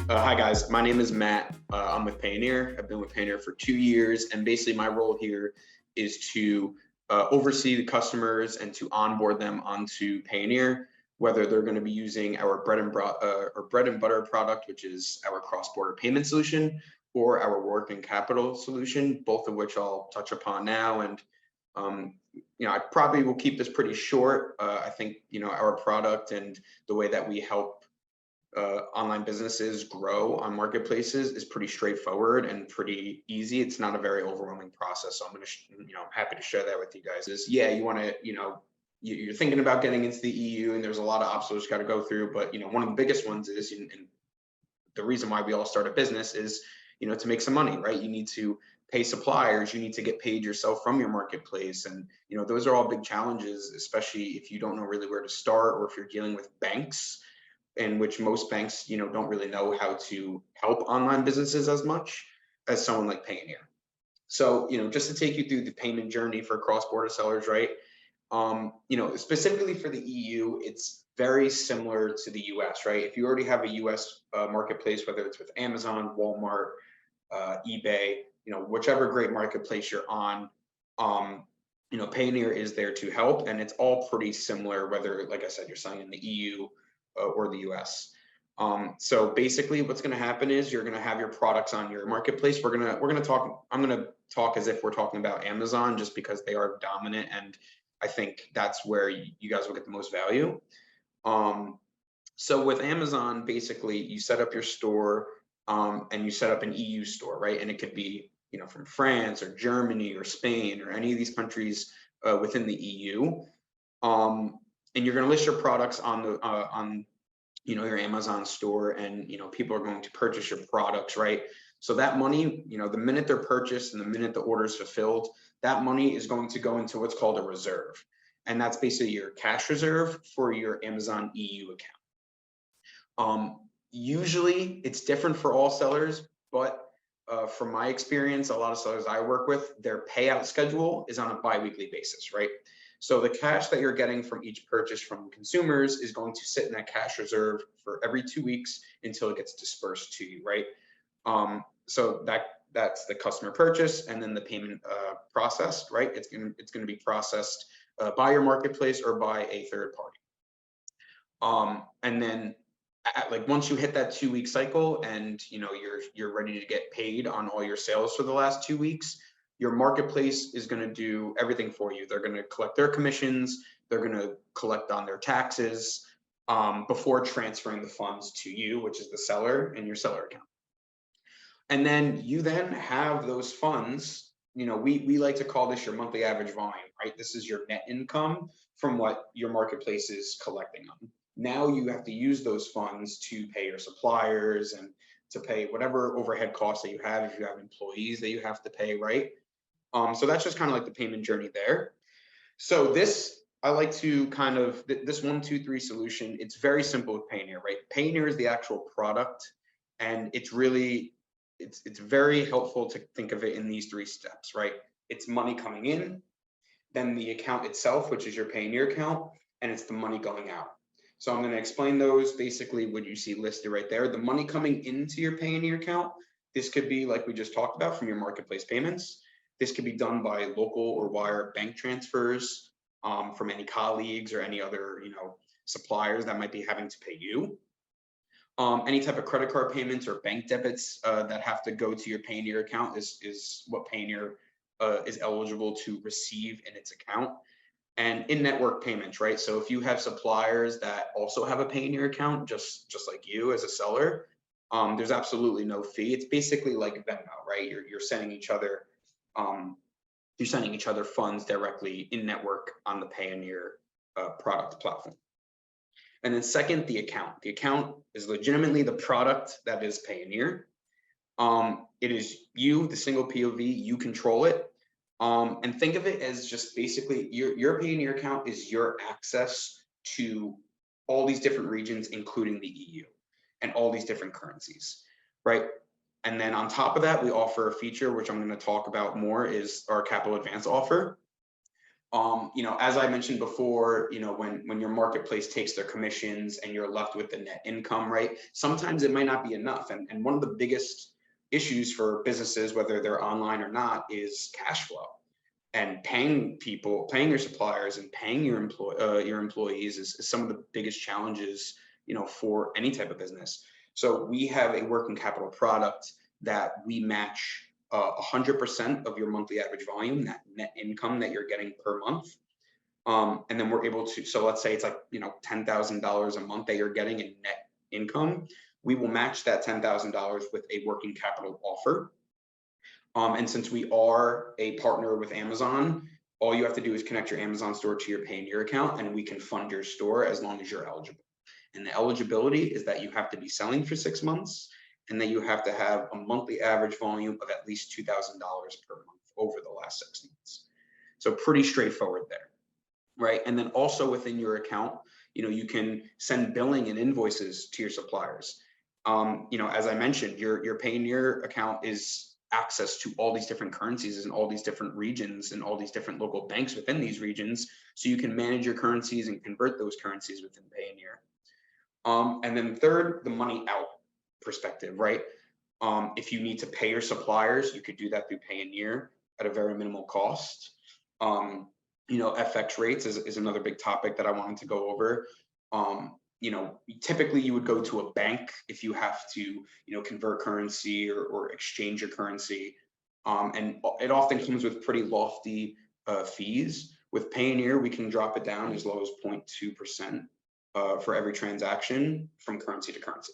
Hi guys, my name is Matt. I'm with Payoneer. I've been with Payoneer for 2 years, and basically my role here is to oversee the customers and to onboard them onto Payoneer, whether they're going to be using our bread and butter product, which is our cross-border payment solution, or our working capital solution, both of which I'll touch upon now. And um, I probably will keep this pretty short. I think our product and the way that we help online businesses grow on marketplaces is pretty straightforward and pretty easy. It's not a very overwhelming process. So I'm happy to share that with you guys. Yeah, you want to, you're thinking about getting into the EU, and there's a lot of obstacles you got to go through. But one of the biggest ones is, and the reason why we all start a business is, to make some money, right? You need to pay suppliers, you need to get paid yourself from your marketplace, and those are all big challenges, especially if you don't know really where to start, or if you're dealing with banks, in which most banks, don't really know how to help online businesses as much as someone like Payoneer. So, just to take you through the payment journey for cross-border sellers, right? Specifically for the EU, it's very similar to the US, right? If you already have a US marketplace, whether it's with Amazon, Walmart, eBay, whichever great marketplace you're on, Payoneer is there to help, and it's all pretty similar, whether, like I said, you're selling in the EU or the US. So basically what's going to happen is you're going to have your products on your marketplace. I'm going to talk as if we're talking about Amazon, just because they are dominant, and I think that's where you guys will get the most value. So with Amazon, basically you set up your store, and you set up an EU store, right? And it could be, from France or Germany or Spain or any of these countries within the EU. And you're going to list your products on your Amazon store, and people are going to purchase your products, right? So that money, the minute they're purchased and the minute the order is fulfilled, that money is going to go into what's called a reserve, and that's basically your cash reserve for your Amazon EU account. Usually it's different for all sellers, but from my experience, a lot of sellers I work with, their payout schedule is on a bi-weekly basis, right? So the cash that you're getting from each purchase from consumers is going to sit in that cash reserve for every 2 weeks until it gets dispersed to you, right? So that's the customer purchase, and then the payment processed, right? It's gonna be processed by your marketplace or by a third party. And then like once you hit that 2 week cycle, and you're ready to get paid on all your sales for the last 2 weeks, your marketplace is going to do everything for you. They're going to collect their commissions, they're going to collect on their taxes before transferring the funds to you, which is the seller, in your seller account. And then you then have those funds. We like to call this your monthly average volume, right? This is your net income from what your marketplace is collecting on. Now you have to use those funds to pay your suppliers and to pay whatever overhead costs that you have, if you have employees that you have to pay, right? So that's just kind of like the payment journey there. So I like to kind of, this 1, 2, 3 solution, it's very simple with Payoneer, right? Payoneer is the actual product, and it's very helpful to think of it in these 3 steps, right? It's money coming in, then the account itself, which is your Payoneer account, and it's the money going out. So I'm going to explain those. Basically, what you see listed right there, the money coming into your Payoneer account, this could be, like we just talked about, from your marketplace payments. This could be done by local or wire bank transfers from any colleagues or any other suppliers that might be having to pay you. Any type of credit card payments or bank debits that have to go to your Payoneer account is what Payoneer is eligible to receive in its account. And in-network payments, right? So if you have suppliers that also have a Payoneer account, just like you as a seller, there's absolutely no fee. It's basically like Venmo, right? You're sending each other funds directly in network on the Payoneer product platform. And then second, the account. The account is legitimately the product that is Payoneer. It is you, the single POV, you control it. And think of it as just basically your Payoneer account is your access to all these different regions, including the EU, and all these different currencies, right? And then on top of that, we offer a feature, which I'm going to talk about more, is our capital advance offer. As I mentioned before, when your marketplace takes their commissions and you're left with the net income, right? Sometimes it might not be enough. And one of the biggest issues for businesses, whether they're online or not, is cash flow. And paying people, paying your suppliers, and paying your employees is some of the biggest challenges, for any type of business. So we have a working capital product that we match 100% of your monthly average volume, that net income that you're getting per month. And then we're able to, so let's say it's like, $10,000 a month that you're getting in net income. We will match that $10,000 with a working capital offer. And since we are a partner with Amazon, all you have to do is connect your Amazon store to your Payoneer account, and we can fund your store as long as you're eligible. And the eligibility is that you have to be selling for 6 months, and that you have to have a monthly average volume of at least $2,000 per month over the last 6 months. So pretty straightforward there, right? And then also within your account, you can send billing and invoices to your suppliers. As I mentioned, your Payoneer account is access to all these different currencies in all these different regions and all these different local banks within these regions. So you can manage your currencies and convert those currencies within Payoneer. And then third, the money out perspective, right? If you need to pay your suppliers, you could do that through Payoneer at a very minimal cost. FX rates is another big topic that I wanted to go over. Typically you would go to a bank if you have to, convert currency or exchange your currency. And it often comes with pretty lofty fees. With Payoneer, we can drop it down as low as 0.2% for every transaction from currency to currency.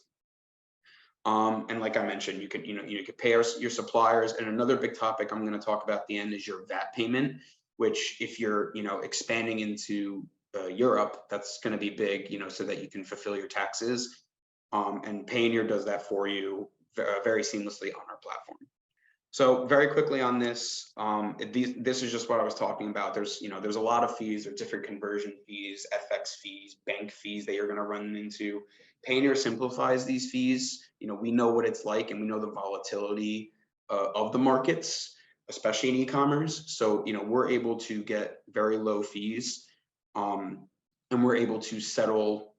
And like I mentioned, you could pay your suppliers. And another big topic I'm going to talk about at the end is your VAT payment, which if you're, expanding into Europe, that's going to be big, so that you can fulfill your taxes. And Payoneer does that for you very seamlessly on our platform. So very quickly on this, this is just what I was talking about. There's a lot of fees. There's different conversion fees, FX fees, bank fees that you're going to run into. Payoneer simplifies these fees. We know what it's like, and we know the volatility of the markets, especially in e-commerce. So we're able to get very low fees, and we're able to settle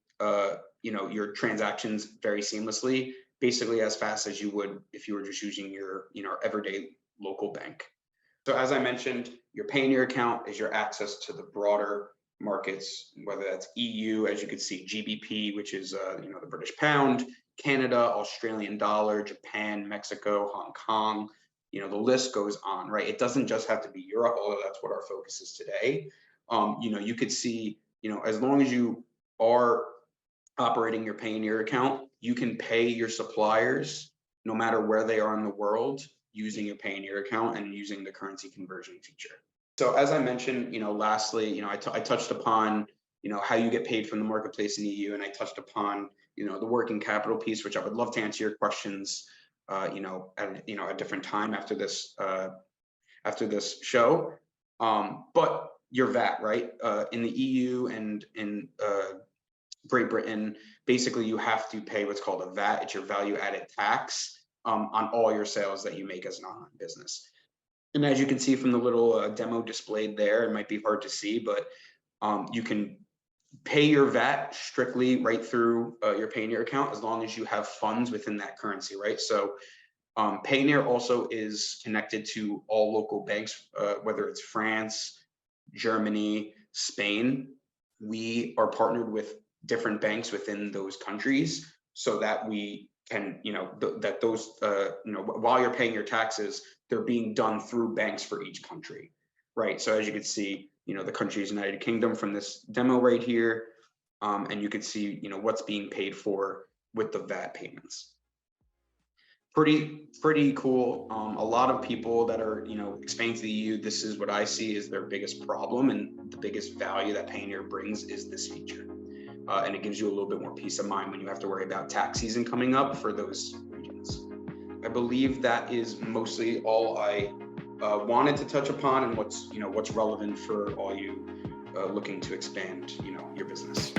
your transactions very seamlessly, basically as fast as you would if you were just using your everyday local bank. So as I mentioned, your Payoneer account is your access to the broader markets, whether that's EU, as you can see, GBP, which is the British pound, Canada, Australian dollar, Japan, Mexico, Hong Kong. The list goes on, right? It doesn't just have to be Europe, although that's what our focus is today. You could see, as long as you are operating your Payoneer account, you can pay your suppliers no matter where they are in the world using your Payoneer account and using the currency conversion feature. So as I mentioned, lastly, I touched upon, how you get paid from the marketplace in the EU, and I touched upon, the working capital piece, which I would love to answer your questions, at a different time after this show. But your VAT, right? In the EU and in Great Britain, basically you have to pay what's called a VAT. It's your value added tax on all your sales that you make as an online business. And as you can see from the little demo displayed there, it might be hard to see, but you can pay your VAT strictly right through your Payoneer account as long as you have funds within that currency, right? So Payoneer also is connected to all local banks, whether it's France, Germany, Spain. We are partnered with different banks within those countries so that we can, that those, while you're paying your taxes, they're being done through banks for each country, right? So as you can see, the country is United Kingdom from this demo right here, and you can see, what's being paid for with the VAT payments. Pretty cool. A lot of people that are, expanding to the EU, this is what I see is their biggest problem, and the biggest value that Payoneer brings is this feature. And it gives you a little bit more peace of mind when you have to worry about tax season coming up for those regions. I believe that is mostly all I wanted to touch upon, and what's relevant for all you looking to expand, your business.